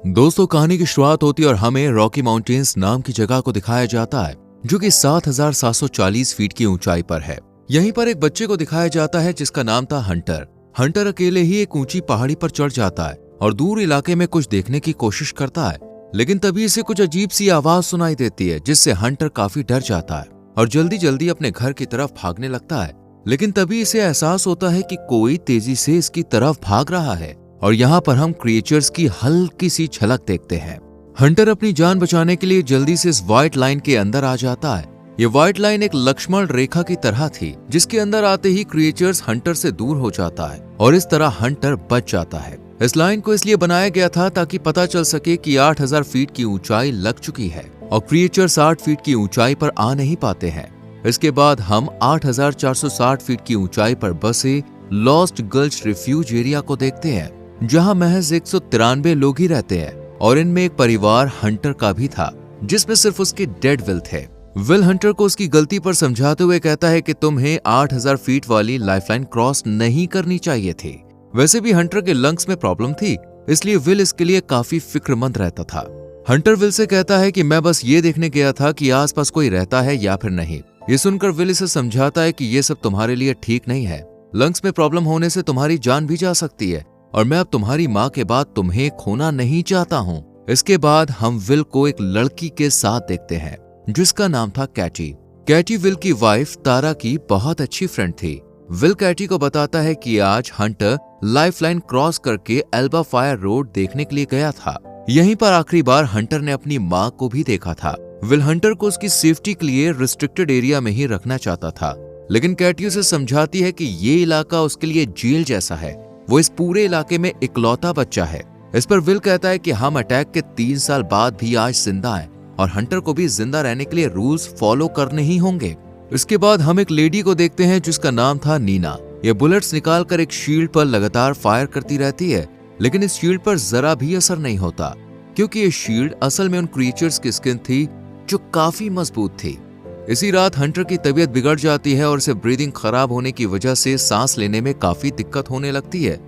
दोस्तों, कहानी की शुरुआत होती है और हमें रॉकी माउंटेन्स नाम की जगह को दिखाया जाता है जो कि 7,740 फीट की ऊंचाई पर है। यहीं पर एक बच्चे को दिखाया जाता है जिसका नाम था हंटर। हंटर अकेले ही एक ऊंची पहाड़ी पर चढ़ जाता है और दूर इलाके में कुछ देखने की कोशिश करता है, लेकिन तभी इसे कुछ अजीब सी आवाज सुनाई देती है जिससे हंटर काफी डर जाता है और जल्दी जल्दी अपने घर की तरफ भागने लगता है। लेकिन तभी इसे एहसास होता है कि कोई तेजी से इसकी तरफ भाग रहा है और यहाँ पर हम क्रिएचर्स की हल्की सी झलक देखते हैं। हंटर अपनी जान बचाने के लिए जल्दी से इस व्हाइट लाइन के अंदर आ जाता है। ये व्हाइट लाइन एक लक्ष्मण रेखा की तरह थी जिसके अंदर आते ही क्रिएचर्स हंटर से दूर हो जाता है और इस तरह हंटर बच जाता है। इस लाइन को इसलिए बनाया गया था ताकि पता चल सके कि 8,000 फीट की ऊंचाई लग चुकी है और क्रिएचर्स 8 फीट की ऊंचाई पर आ नहीं पाते हैं। इसके बाद हम 8,460 फीट की ऊंचाई पर बसे लॉस्ट गल्च रिफ्यूज एरिया को देखते हैं जहां महज 193 लोग ही रहते हैं और इनमें एक परिवार हंटर का भी था जिसमें सिर्फ उसके डेड विल थे। विल हंटर को उसकी गलती पर समझाते हुए कहता है कि तुम्हें 8,000 फीट वाली लाइफलाइन क्रॉस नहीं करनी चाहिए थी। वैसे भी हंटर के लंग्स में प्रॉब्लम थी, इसलिए विल इसके लिए काफी फिक्रमंद रहता था। हंटर विल से कहता है कि मैं बस ये देखने गया था कि आसपास कोई रहता है या फिर नहीं। ये सुनकर विल इसे समझाता है कि ये सब तुम्हारे लिए ठीक नहीं है। लंग्स में प्रॉब्लम होने से तुम्हारी जान भी जा सकती है और मैं अब तुम्हारी माँ के बाद तुम्हें खोना नहीं चाहता हूँ। इसके बाद हम विल को एक लड़की के साथ देखते हैं जिसका नाम था कैटी। कैटी विल की वाइफ तारा की बहुत अच्छी फ्रेंड थी। विल कैटी को बताता है कि आज हंटर लाइफलाइन क्रॉस करके एल्बा फायर रोड देखने के लिए गया था। यहीं पर आखिरी बार हंटर ने अपनी माँ को भी देखा था। विल हंटर को उसकी सेफ्टी के लिए रिस्ट्रिक्टेड एरिया में ही रखना चाहता था, लेकिन कैटी उसे समझाती है कि ये इलाका उसके लिए जेल जैसा है। वो इस पूरे इलाके में इकलौता बच्चा है। इस पर विल कहता है कि हम अटैक के 3 साल बाद भी आज जिंदा हैं और हंटर को भी जिंदा रहने के लिए रूल्स फॉलो करने ही होंगे। इसके बाद हम एक लेडी को देखते हैं जिसका नाम था नीना। ये बुलेट्स निकालकर एक शील्ड पर लगातार फायर करती रहती है, लेकिन इस शील्ड पर जरा भी असर नहीं होता क्योंकि ये शील्ड असल में उन क्रिएचर्स की स्किन थी जो काफी मजबूत थी। इसी रात हंटर की तबीयत बिगड़ जाती है और उसे ब्रीदिंग खराब होने की वजह से सांस लेने में काफी दिक्कत होने लगती है,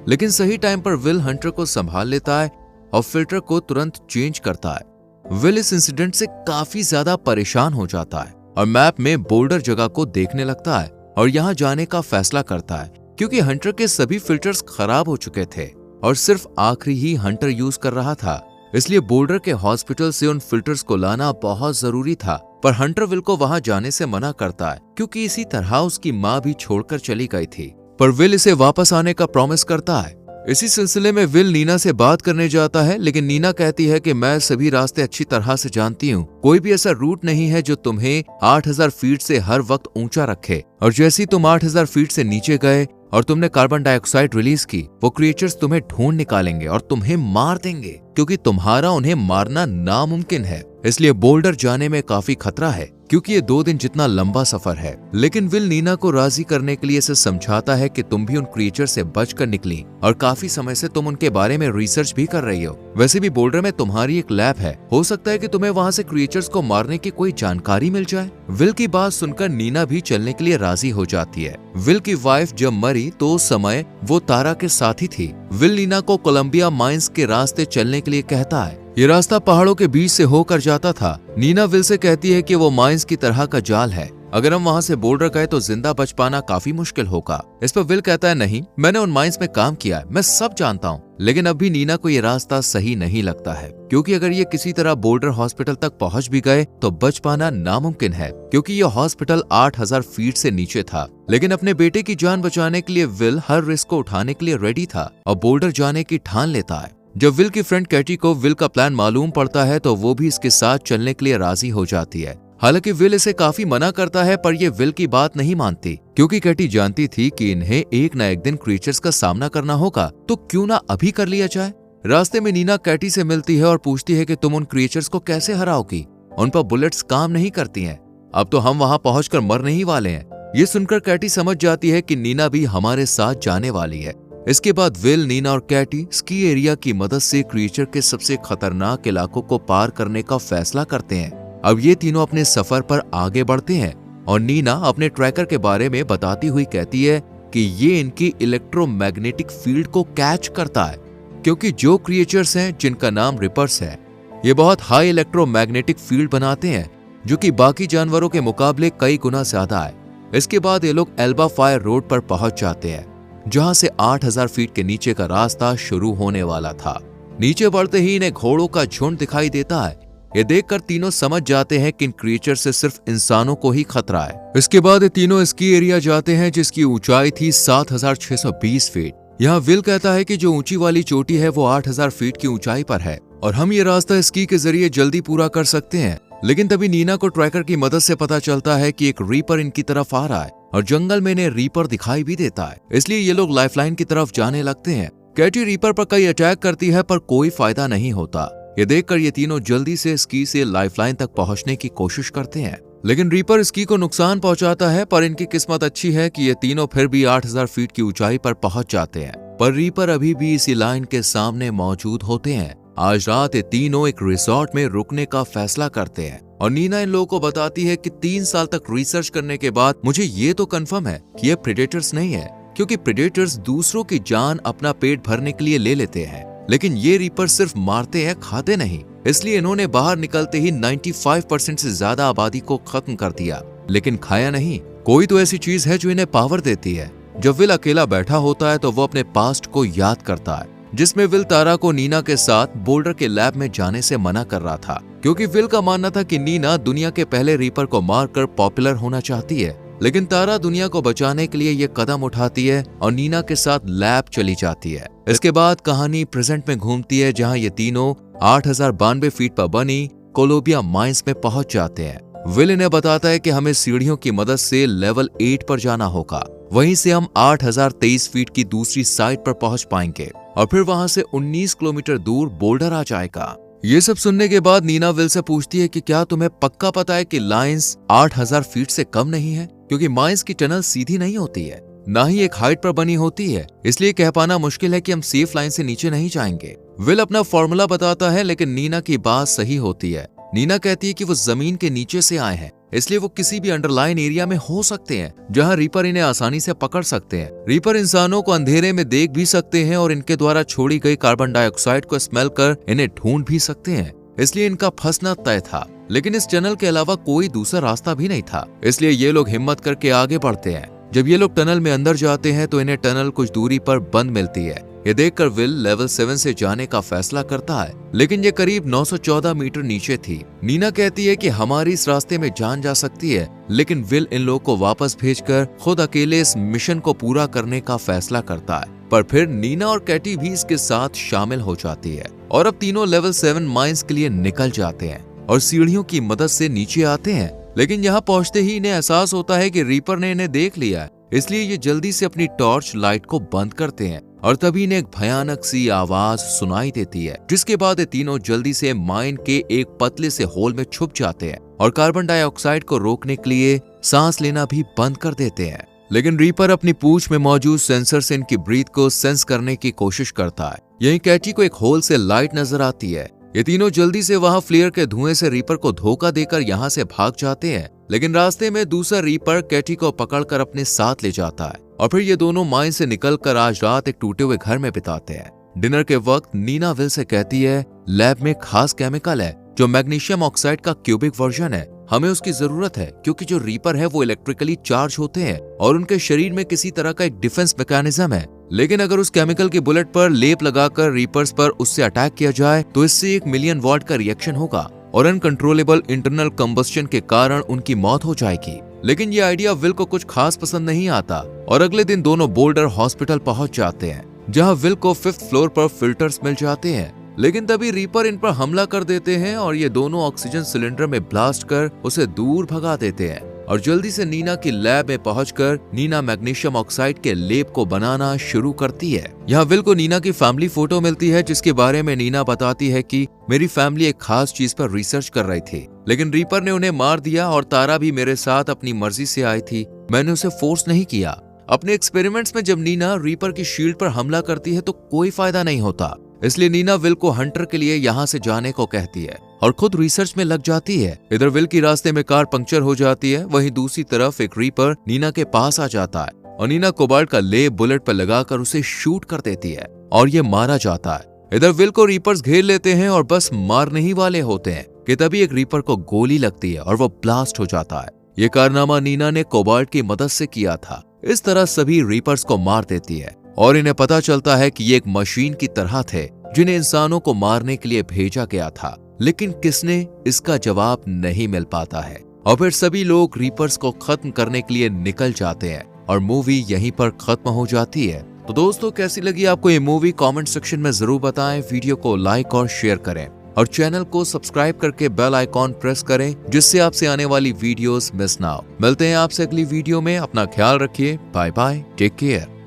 लेकिन सही टाइम पर विल हंटर को संभाल लेता है और फिल्टर को तुरंत चेंज करता है। विल इस इंसिडेंट से काफी ज्यादा परेशान हो जाता है और मैप में बोल्डर जगह को देखने लगता है और यहाँ जाने का फैसला करता है क्योंकि हंटर के सभी फिल्टर्स खराब हो चुके थे और सिर्फ आखिरी ही हंटर यूज कर रहा था, इसलिए बोल्डर के हॉस्पिटल से उन फिल्टर्स को लाना बहुत जरूरी था। पर हंटर विल को वहां जाने से मना करता है क्योंकि इसी तरह उसकी माँ भी छोड़कर चली गई थी, पर विल इसे वापस आने का प्रॉमिस करता है। इसी सिलसिले में विल नीना से बात करने जाता है, लेकिन नीना कहती है कि मैं सभी रास्ते अच्छी तरह से जानती हूँ, कोई भी ऐसा रूट नहीं है जो तुम्हें 8,000 फीट से हर वक्त ऊंचा रखे, और जैसे ही तुम 8,000 फीट से नीचे गए और तुमने कार्बन डाइऑक्साइड रिलीज की, वो क्रिएचर्स तुम्हें ढूंढ निकालेंगे और तुम्हें मार देंगे क्योंकि तुम्हारा उन्हें मारना नामुमकिन है। इसलिए बोल्डर जाने में काफी खतरा है क्योंकि ये 2 दिन जितना लंबा सफर है। लेकिन विल नीना को राजी करने के लिए इसे समझाता है कि तुम भी उन क्रिएचर से बचकर निकली और काफी समय से तुम उनके बारे में रिसर्च भी कर रही हो। वैसे भी बोल्डर में तुम्हारी एक लैब है, हो सकता है कि तुम्हें वहाँ से क्रिएचर्स को मारने की कोई जानकारी मिल जाए। विल की बात सुनकर नीना भी चलने के लिए राजी हो जाती है। विल की वाइफ जब मरी तो उस समय वो तारा के साथ ही थी। विल नीना को कोलंबिया माइंस के रास्ते चलने के लिए कहता है। ये रास्ता पहाड़ों के बीच से होकर जाता था। नीना विल से कहती है कि वो माइंस की तरह का जाल है, अगर हम वहाँ से बोल्डर गए तो जिंदा बच पाना काफी मुश्किल होगा। इस पर विल कहता है नहीं, मैंने उन माइंस में काम किया है, मैं सब जानता हूँ। लेकिन अब भी नीना को ये रास्ता सही नहीं लगता है क्योंकि अगर ये किसी तरह बोल्डर हॉस्पिटल तक पहुँच भी गए तो बच पाना नामुमकिन है क्योंकि ये हॉस्पिटल 8,000 फीट से नीचे था। लेकिन अपने बेटे की जान बचाने के लिए विल हर रिस्क को उठाने के लिए रेडी था और बोल्डर जाने की ठान लेता है। जब विल की फ्रेंड कैटी को विल का प्लान मालूम पड़ता है तो वो भी इसके साथ चलने के लिए राजी हो जाती है। हालांकि विल इसे काफी मना करता है, पर ये विल की बात नहीं मानती क्योंकि कैटी जानती थी कि इन्हें एक न एक दिन क्रिएचर्स का सामना करना होगा, तो क्यों ना अभी कर लिया जाए। रास्ते में नीना कैटी से मिलती है और पूछती है कि तुम उन क्रिएचर्स को कैसे हराओगी, उन पर बुलेट्स काम नहीं करती हैं, अब तो हम वहां पहुंचकर मरने ही वाले हैं। ये सुनकर कैटी समझ जाती है कि नीना भी हमारे साथ जाने वाली है। इसके बाद विल, नीना और कैटी स्की एरिया की मदद से क्रिएचर के सबसे खतरनाक इलाकों को पार करने का फैसला करते हैं। अब ये तीनों अपने सफर पर आगे बढ़ते हैं और नीना अपने ट्रैकर के बारे में बताती हुई कहती है कि ये इनकी इलेक्ट्रोमैग्नेटिक फील्ड को कैच करता है। क्योंकि जो क्रिएचर्स हैं जिनका नाम रिपर्स है, ये बहुत हाई इलेक्ट्रोमैग्नेटिक फील्ड बनाते हैं जो कि बाकी जानवरों के मुकाबले कई गुना ज्यादा है। इसके बाद ये लोग एल्बा फायर रोड पर पहुंच जाते हैं, जहां से 8000 फीट के नीचे का रास्ता शुरू होने वाला था। नीचे बढ़ते ही इन्हें घोड़ों का झुंड दिखाई देता है। ये देखकर तीनों समझ जाते हैं कि इन क्रिएचर से सिर्फ इंसानों को ही खतरा है। इसके बाद ये तीनों स्की एरिया जाते हैं जिसकी ऊंचाई थी 7620 फीट। यहाँ विल कहता है कि जो ऊंची वाली चोटी है वो 8000 फीट की ऊंचाई पर है और हम ये रास्ता स्की के जरिए जल्दी पूरा कर सकते हैं। लेकिन तभी नीना को ट्रैकर की मदद से पता चलता है कि एक रीपर इनकी तरफ आ रहा है और जंगल में इन्हें रीपर दिखाई भी देता है, इसलिए ये लोग लाइफलाइन की तरफ जाने लगते हैं। कैटी रीपर पर कई अटैक करती है पर कोई फायदा नहीं होता। ये देखकर ये तीनों जल्दी से स्की से लाइफलाइन तक पहुंचने की कोशिश करते हैं, लेकिन रीपर स्की को नुकसान पहुंचाता है। पर इनकी किस्मत अच्छी है कि ये तीनों फिर भी 8000 फीट की ऊंचाई पर पहुंच जाते हैं, पर रीपर अभी भी इसी लाइन के सामने मौजूद होते हैं। आज रात ये तीनों एक रिसोर्ट में रुकने का फैसला करते हैं और नीना इन लोगों को बताती है कि 3 साल तक रिसर्च करने के बाद मुझे ये तो कंफर्म है कि ये प्रेडेटर्स नहीं है, क्योंकि प्रेडेटर्स दूसरों की जान अपना पेट भरने के लिए ले लेते हैं, लेकिन ये रीपर सिर्फ मारते हैं, खाते नहीं। इसलिए इन्होंने बाहर निकलते ही 95% से ज्यादा आबादी को खत्म कर दिया, लेकिन खाया नहीं। कोई तो ऐसी चीज है जो इन्हें पावर देती है। जब विल अकेला बैठा होता है तो वो अपने पास्ट को याद करता है, जिसमें विल तारा को नीना के साथ बोल्डर के लैब में जाने से मना कर रहा था, क्योंकि विल का मानना था कि नीना दुनिया के पहले रीपर को मारकर पॉपुलर होना चाहती है। लेकिन तारा दुनिया को बचाने के लिए ये कदम उठाती है और नीना के साथ लैब चली जाती है। इसके बाद कहानी प्रेजेंट में घूमती है, जहां ये तीनों 8092 फीट पर बनी कोलोबिया माइंस में पहुंच जाते हैं। विल इन्हें बताता है कि हमें सीढ़ियों की मदद से लेवल 8 पर जाना होगा, वहीं से हम 8023 फीट की दूसरी साइड पर पहुंच पाएंगे और फिर वहां से 19 किलोमीटर दूर बोल्डर आ जाएगा। ये सब सुनने के बाद नीना विल से पूछती है कि क्या तुम्हें पक्का पता है कि लाइंस 8000 फीट से कम नहीं है, क्योंकि माइंस की टनल सीधी नहीं होती है, ना ही एक हाइट पर बनी होती है, इसलिए कह पाना मुश्किल है कि हम सेफ लाइन से नीचे नहीं जाएंगे। विल अपना फॉर्मूला बताता है, लेकिन नीना की बात सही होती है। नीना कहती है कि वो जमीन के नीचे से आए हैं, इसलिए वो किसी भी अंडरलाइन एरिया में हो सकते हैं जहां रीपर इन्हें आसानी से पकड़ सकते हैं। रीपर इंसानों को अंधेरे में देख भी सकते हैं और इनके द्वारा छोड़ी गई कार्बन डाइऑक्साइड को स्मेल कर इन्हें ढूंढ भी सकते हैं, इसलिए इनका फंसना तय था। लेकिन इस टनल के अलावा कोई दूसरा रास्ता भी नहीं था, इसलिए ये लोग हिम्मत करके आगे बढ़ते हैं। जब ये लोग टनल में अंदर जाते हैं तो इन्हें टनल कुछ दूरी पर बंद मिलती है। ये देखकर विल लेवल 7 से जाने का फैसला करता है, लेकिन ये करीब 914 मीटर नीचे थी। नीना कहती है कि हमारी इस रास्ते में जान जा सकती है, लेकिन विल इन लोगों को वापस भेजकर खुद अकेले इस मिशन को पूरा करने का फैसला करता है। पर फिर नीना और कैटी भी इसके साथ शामिल हो जाती है और अब तीनों लेवल 7 माइंस के लिए निकल जाते हैं और सीढ़ियों की मदद से नीचे आते हैं। लेकिन यहाँ पहुंचते ही इन्हें एहसास होता है कि रीपर ने इन्हें देख लिया है, इसलिए ये जल्दी से अपनी टॉर्च लाइट को बंद करते हैं और तभी इन्हें एक भयानक सी आवाज सुनाई देती है, जिसके बाद ये तीनों जल्दी से माइन के एक पतले से होल में छुप जाते हैं और कार्बन डाइऑक्साइड को रोकने के लिए सांस लेना भी बंद कर देते हैं। लेकिन रीपर अपनी पूंछ में मौजूद सेंसर से इनकी ब्रीथ को सेंस करने की कोशिश करता है। यहीं कैटी को एक होल से लाइट नजर आती है। ये तीनों जल्दी से वहां फ्लेयर के धुएं से रीपर को धोखा देकर यहाँ से भाग जाते हैं, लेकिन रास्ते में दूसरा रीपर कैटी को पकड़कर अपने साथ ले जाता है और फिर ये दोनों माइन से निकलकर आज रात एक टूटे हुए घर में बिताते हैं। डिनर के वक्त नीना विल से कहती है, लैब में खास केमिकल है जो मैग्नीशियम ऑक्साइड का क्यूबिक वर्जन है, हमें उसकी जरूरत है क्योंकि जो रीपर है वो इलेक्ट्रिकली चार्ज होते हैं और उनके शरीर में किसी तरह का एक डिफेंस मैकेनिज्म है। लेकिन अगर उस केमिकल की बुलेट पर लेप लगाकर रीपर्स पर उससे अटैक किया जाए तो इससे 1 मिलियन वॉट का रिएक्शन होगा और अनकंट्रोलेबल इंटरनल कंबस्शन के कारण उनकी मौत हो जाएगी। लेकिन ये आइडिया विल को कुछ खास पसंद नहीं आता और अगले दिन दोनों बोल्डर हॉस्पिटल पहुंच जाते हैं, जहां विल को 5th फ्लोर पर फिल्टर्स मिल जाते हैं। लेकिन तभी रीपर इन पर हमला कर देते हैं और ये दोनों ऑक्सीजन सिलेंडर में ब्लास्ट कर उसे दूर भगा देते हैं और जल्दी से नीना की लैब में पहुंचकर नीना मैग्नीशियम ऑक्साइड के लेप को बनाना शुरू करती है। यहाँ विल को नीना की फैमिली फोटो मिलती है, जिसके बारे में नीना बताती है कि मेरी फैमिली एक खास चीज पर रिसर्च कर रही थी, लेकिन रीपर ने उन्हें मार दिया और तारा भी मेरे साथ अपनी मर्जी से आई थी, मैंने उसे फोर्स नहीं किया। अपने एक्सपेरिमेंट्स में जब नीना रीपर की शील्ड पर हमला करती है तो कोई फायदा नहीं होता, इसलिए नीना विल को हंटर के लिए यहाँ से जाने को कहती है और खुद रिसर्च में लग जाती है। इधर विल की रास्ते में कार पंक्चर हो जाती है, वहीं दूसरी तरफ एक रीपर नीना के पास आ जाता है और नीना कोबाल्ट का लेप बुलेट पर लगाकर उसे शूट कर देती है और ये मारा जाता है। इधर विल को रीपर्स घेर लेते हैं और बस मारने ही वाले होते हैं कि तभी एक रीपर को गोली लगती है और वो ब्लास्ट हो जाता है। ये कारनामा नीना ने कोबाल्ट की मदद से किया था। इस तरह सभी रीपर्स को मार देती है और इन्हें पता चलता है कि ये एक मशीन की तरह थे जिन्हें इंसानों को मारने के लिए भेजा गया था, लेकिन किसने, इसका जवाब नहीं मिल पाता है। और फिर सभी लोग रीपर्स को खत्म करने के लिए निकल जाते हैं और मूवी यहीं पर खत्म हो जाती है। तो दोस्तों, कैसी लगी आपको ये मूवी कमेंट सेक्शन में जरूर बताएं। वीडियो को लाइक और शेयर करें और चैनल को सब्सक्राइब करके बेल आइकॉन प्रेस करें जिससे आपसे आने वाली वीडियोस मिस ना हो। मिलते हैं आपसे अगली वीडियो में। अपना ख्याल रखिए। Bye bye, take care.